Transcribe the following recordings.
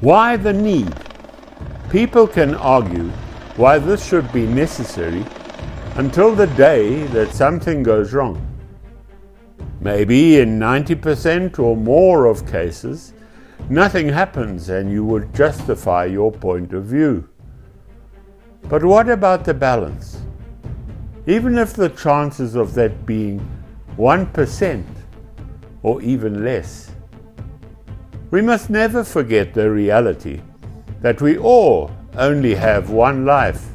Why the need? People can argue why this should be necessary until the day that something goes wrong. Maybe in 90% or more of cases, nothing happens and you would justify your point of view. But what about the balance? Even if the chances of that being 1% or even less. We must never forget the reality that we all only have one life.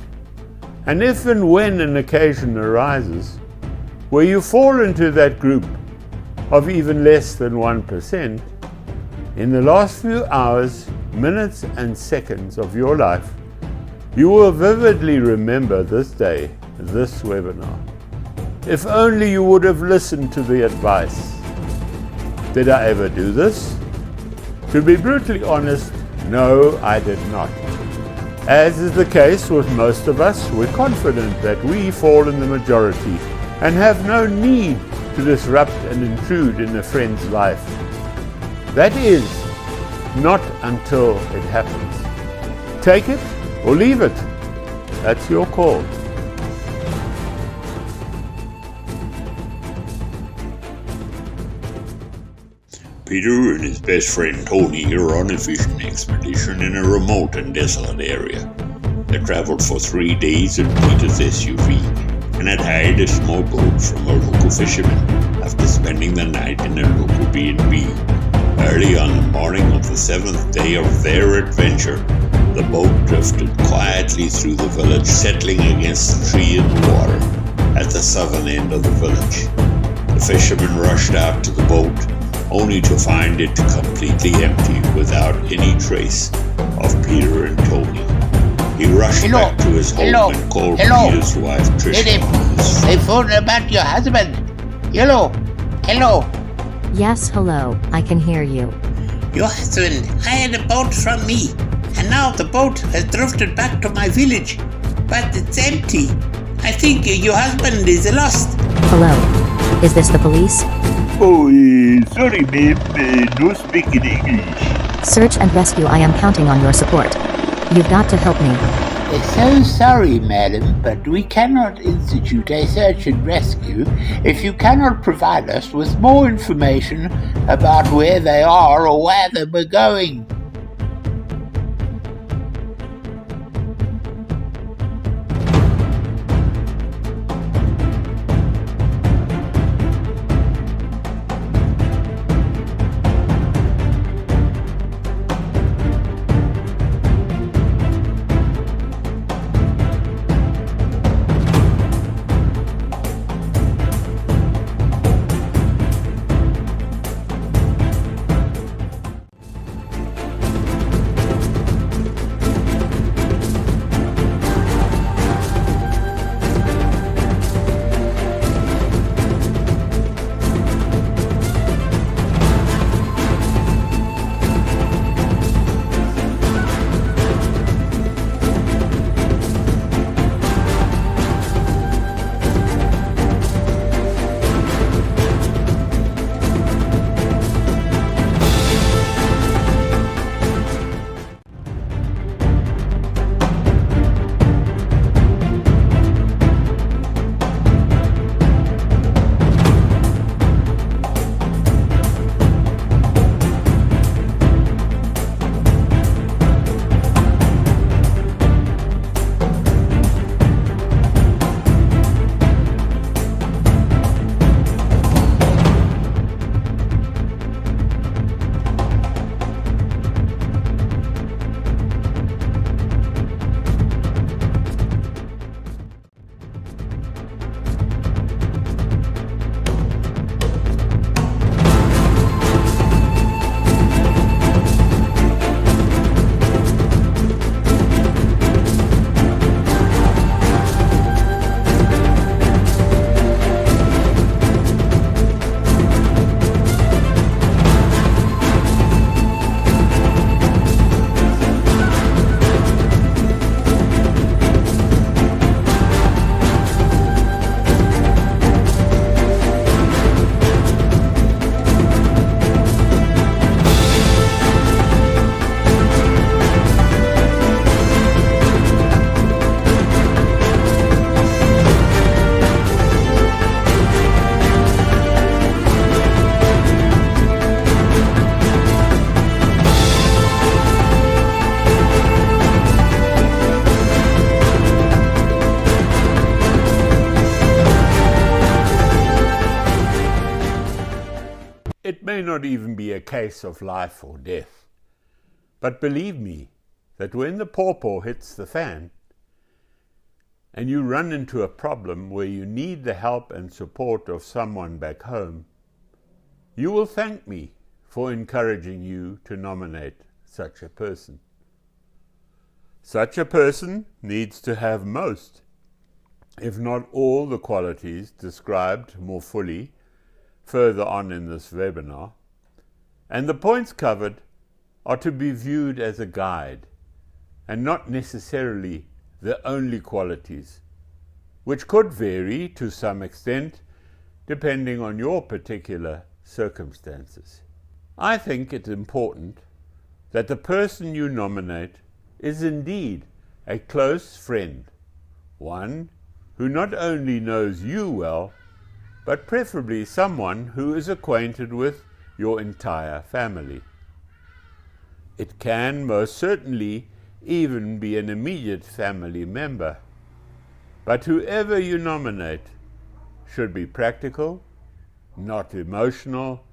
And if and when an occasion arises where you fall into that group of even less than 1%, in the last few hours, minutes and seconds of your life, you will vividly remember this day, this webinar. If only you would have listened to the advice. Did I ever do this? To be brutally honest, no, I did not. As is the case with most of us, we're confident that we fall in the majority and have no need to disrupt and intrude in a friend's life. That is, not until it happens. Take it or leave it. That's your call. Peter and his best friend Tony are on a fishing expedition in a remote and desolate area. They traveled for 3 days in Peter's SUV and had hired a small boat from a local fisherman after spending the night in a local B&B. Early on the morning of the 7th day of their adventure, the boat drifted quietly through the village, settling against a tree in the water at the southern end of the village. The fisherman rushed out to the boat, only to find it completely empty without any trace of Peter and Tony. He rushed back to his home and called Peter's wife Tricia. They phoned about your husband. Hello. Yes, hello, I can hear you. Your husband hired a boat from me, and now the boat has drifted back to my village, but it's empty. I think your husband is lost. Hello, is this the police? Oh, sorry ma'am, no speaking English. Search and rescue, I am counting on your support. You've got to help me. So sorry, madam, but we cannot institute a search and rescue if you cannot provide us with more information about where they are or where they were going. may not even be a case of life or death. But believe me that when the pawpaw hits the fan, and you run into a problem where you need the help and support of someone back home, you will thank me for encouraging you to nominate such a person. Such a person needs to have most, if not all, the qualities described more fully further on in this webinar, and the points covered are to be viewed as a guide and not necessarily the only qualities, which could vary to some extent depending on your particular circumstances. I think it's important that the person you nominate is indeed a close friend, one who not only knows you well, but preferably someone who is acquainted with your entire family. It can most certainly even be an immediate family member, but whoever you nominate should be practical, not emotional,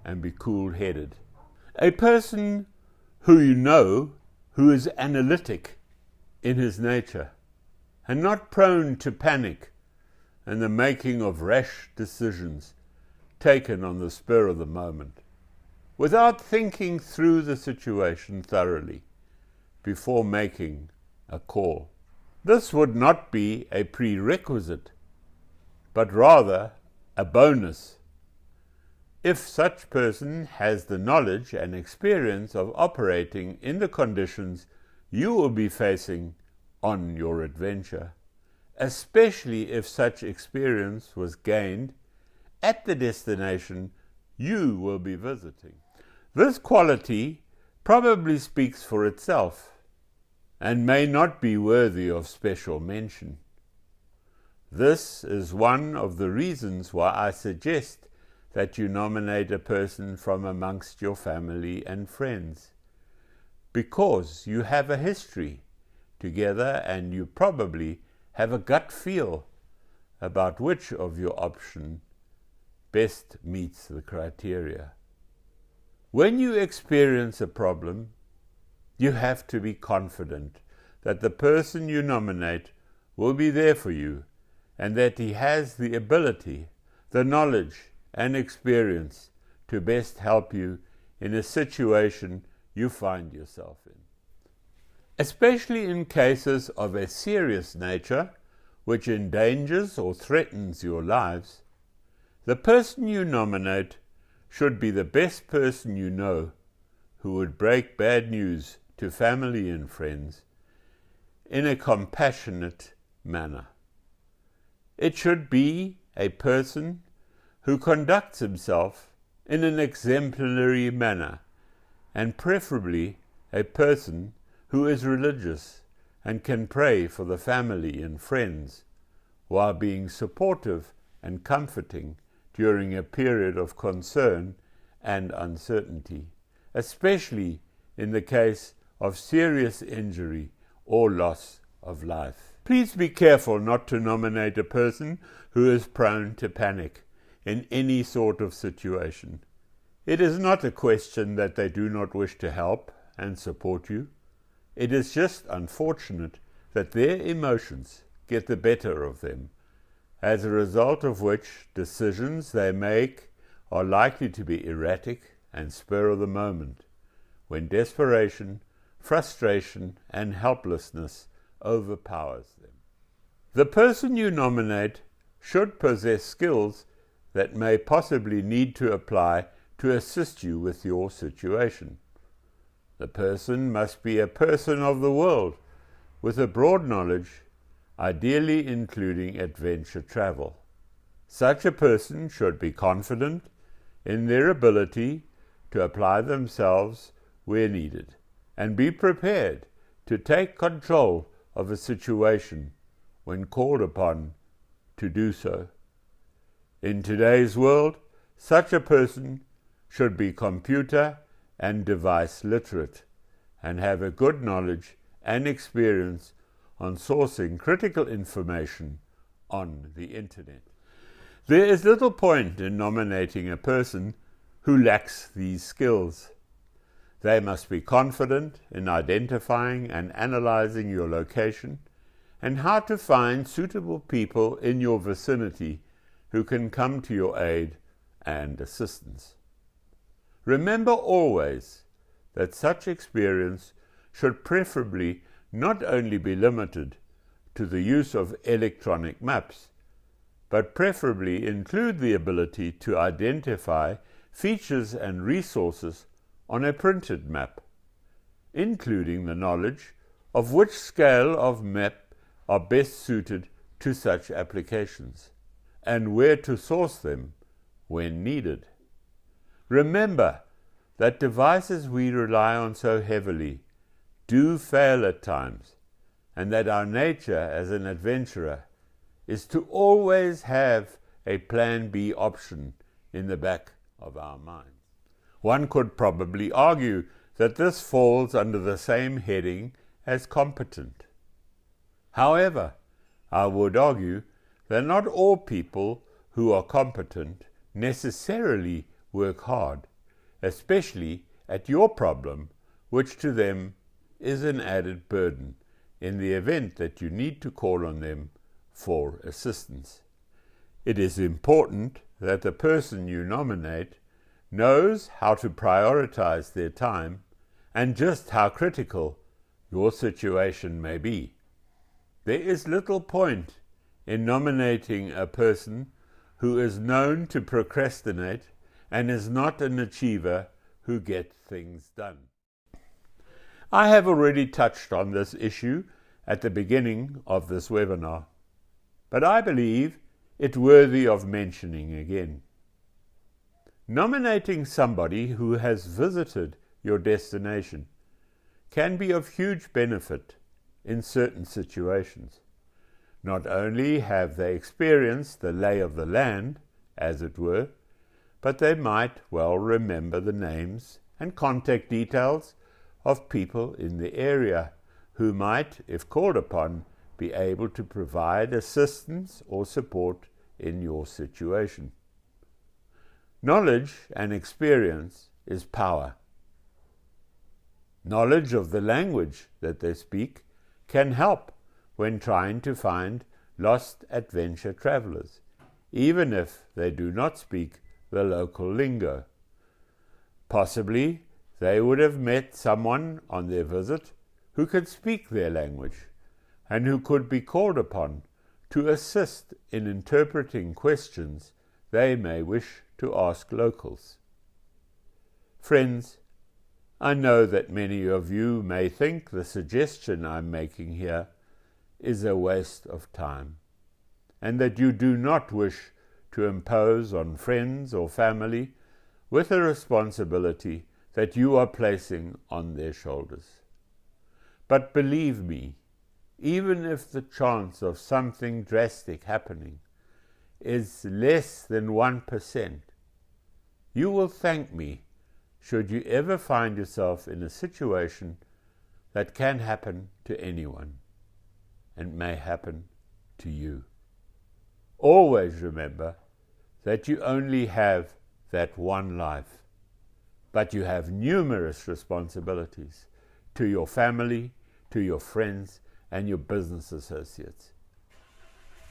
and be cool-headed. A person who you know who is analytic in his nature and not prone to panic and the making of rash decisions taken on the spur of the moment, without thinking through the situation thoroughly before making a call. This would not be a prerequisite, but rather a bonus if such person has the knowledge and experience of operating in the conditions you will be facing on your adventure, especially if such experience was gained at the destination you will be visiting. This quality probably speaks for itself and may not be worthy of special mention. This is one of the reasons why I suggest that you nominate a person from amongst your family and friends, because you have a history together and you probably have a gut feel about which of your option best meets the criteria. When you experience a problem, you have to be confident that the person you nominate will be there for you and that he has the ability, the knowledge, and experience to best help you in a situation you find yourself in. Especially in cases of a serious nature, which endangers or threatens your lives, the person you nominate should be the best person you know who would break bad news to family and friends in a compassionate manner. It should be a person who conducts himself in an exemplary manner, and preferably a person who is religious and can pray for the family and friends while being supportive and comforting during a period of concern and uncertainty, especially in the case of serious injury or loss of life. Please be careful not to nominate a person who is prone to panic in any sort of situation. It is not a question that they do not wish to help and support you. It is just unfortunate that their emotions get the better of them, as a result of which decisions they make are likely to be erratic and spur of the moment, when desperation, frustration, and helplessness overpowers them. The person you nominate should possess skills that may possibly need to apply to assist you with your situation. The person must be a person of the world with a broad knowledge, ideally including adventure travel. Such a person should be confident in their ability to apply themselves where needed and be prepared to take control of a situation when called upon to do so. In today's world, such a person should be computer and device literate and have a good knowledge and experience on sourcing critical information on the internet. There is little point in nominating a person who lacks these skills. They must be confident in identifying and analyzing your location and how to find suitable people in your vicinity who can come to your aid and assistance. Remember always that such experience should preferably not only be limited to the use of electronic maps, but preferably include the ability to identify features and resources on a printed map, including the knowledge of which scale of map are best suited to such applications, and where to source them when needed. Remember that devices we rely on so heavily do fail at times, and that our nature as an adventurer is to always have a plan B option in the back of our minds. One could probably argue that this falls under the same heading as competent. However, I would argue that not all people who are competent necessarily work hard, especially at your problem, which to them is an added burden in the event that you need to call on them for assistance. It is important that the person you nominate knows how to prioritize their time and just how critical your situation may be. There is little point in nominating a person who is known to procrastinate and is not an achiever who gets things done. I have already touched on this issue at the beginning of this webinar, but I believe it worthy of mentioning again. Nominating somebody who has visited your destination can be of huge benefit in certain situations. Not only have they experienced the lay of the land, as it were, but they might well remember the names and contact details of people in the area who might, if called upon, be able to provide assistance or support in your situation. Knowledge and experience is power. Knowledge of the language that they speak can help when trying to find lost adventure travelers, even if they do not speak the local lingo. Possibly they would have met someone on their visit who could speak their language and who could be called upon to assist in interpreting questions they may wish to ask locals. Friends, I know that many of you may think the suggestion I'm making here is a waste of time, and that you do not wish to impose on friends or family with a responsibility that you are placing on their shoulders. But believe me, even if the chance of something drastic happening is less than 1%, you will thank me should you ever find yourself in a situation that can happen to anyone and may happen to you. Always remember that you only have that one life, but you have numerous responsibilities to your family, to your friends, and your business associates.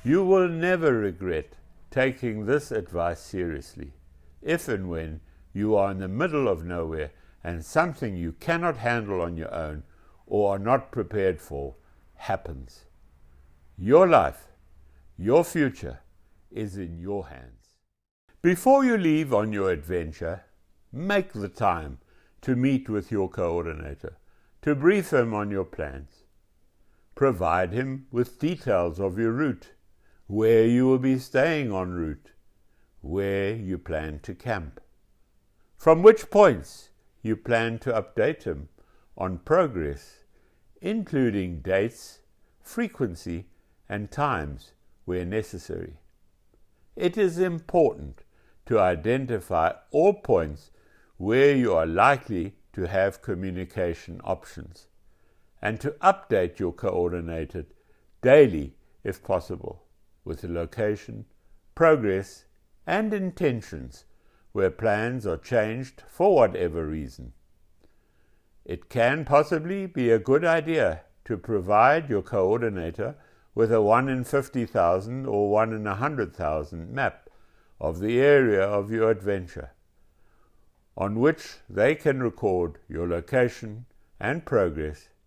You will never regret taking this advice seriously if and when you are in the middle of nowhere and something you cannot handle on your own or are not prepared for happens. Your life, your future is in your hands. Before you leave on your adventure, make the time to meet with your coordinator, to brief him on your plans. Provide him with details of your route, where you will be staying en route, where you plan to camp, from which points you plan to update him on progress, including dates, frequency, and times where necessary. It is important to identify all points where you are likely to have communication options, and to update your coordinator daily if possible with the location, progress, and intentions where plans are changed for whatever reason. It can possibly be a good idea to provide your coordinator with a 1 in 50,000 or 1 in 100,000 map of the area of your adventure, on which they can record your location and progress